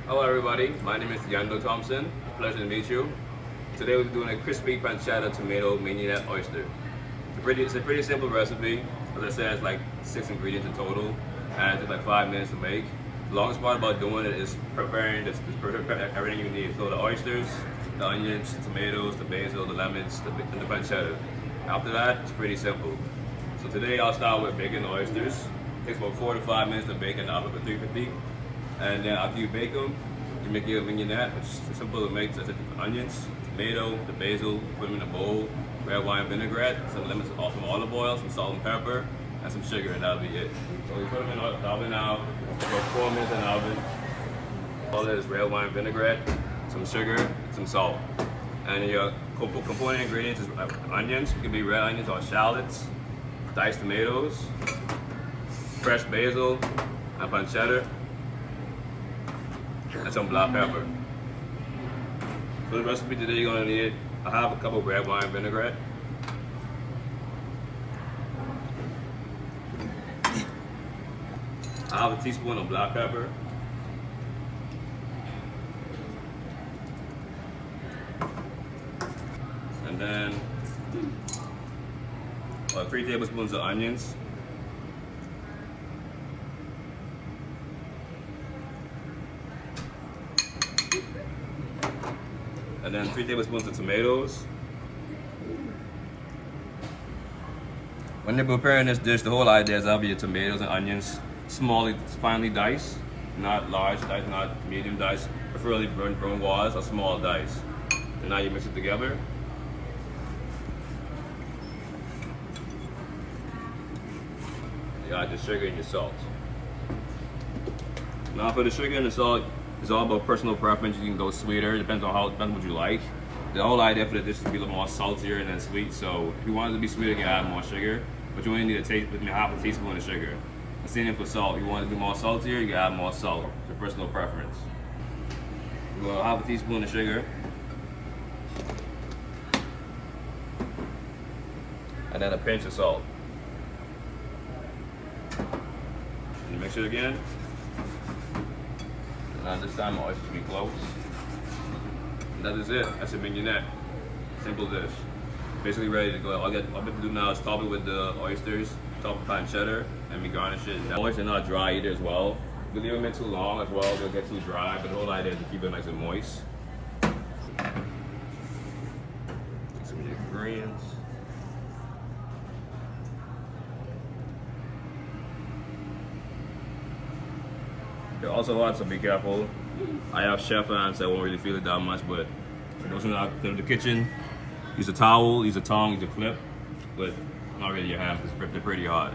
Hello everybody, my name is Deandue Thompson. Pleasure to meet you. Today we're doing a crispy pancetta tomato mignonette oyster. It's a pretty simple recipe. As I said, it's like 6 ingredients in total, and it took like 5 minutes to make. The longest part about doing it is preparing everything you need. So the oysters, the onions, the tomatoes, the basil, the lemons, and the pancetta. After that, it's pretty simple. So today I'll start with baking the oysters. It takes about 4 to 5 minutes to bake in the oven for 350. And then after you bake them, you make your mignonette, which is simple to make. So it's the onions, tomato, the basil, put them in a bowl, red wine vinaigrette, some lemons, some olive oil, some salt and pepper, and some sugar, and that'll be it. So we put them in the oven now, about 4 minutes in the oven. All that is red wine vinaigrette, some sugar, some salt. And your component ingredients is onions. It can be red onions or shallots, diced tomatoes, fresh basil, and pancetta, and some black pepper. For the recipe today, you're gonna need, I have a cup of red wine vinaigrette, I have a teaspoon of black pepper, and then 3 tablespoons of onions, and then 3 tablespoons of tomatoes. When you're preparing this dish, the whole idea is to have your tomatoes and onions finely diced, not large diced, not medium diced, preferably brown wise or small diced. And now you mix it together. You add your sugar and your salt. Now for the sugar and the salt, it's all about personal preference. You can go sweeter, it depends on what you like. The whole idea for the dish is to be a little more saltier and then sweet. So if you want it to be sweeter, you can add more sugar, but you only need half a teaspoon of sugar. The same thing for salt. If you want it to be more saltier, you can add more salt. It's your personal preference. You're gonna half a teaspoon of sugar, and then a pinch of salt. And you mix it again. And this time the oysters will be close. And that is it. That's a mignonette. Simple dish. Basically ready to go. All I have to do now is top it with the oysters, top with pancetta, and we garnish it. The oysters are not dry either as well. If you leave them in too long as well, they'll get too dry. But the whole idea is to keep it nice and moist. Some of the ingredients. You also want to be careful. I have chef hands, so I won't really feel it that much, but for those who are in the kitchen, use a towel, use a tongue, use a clip, but not really your hand because they're pretty hot.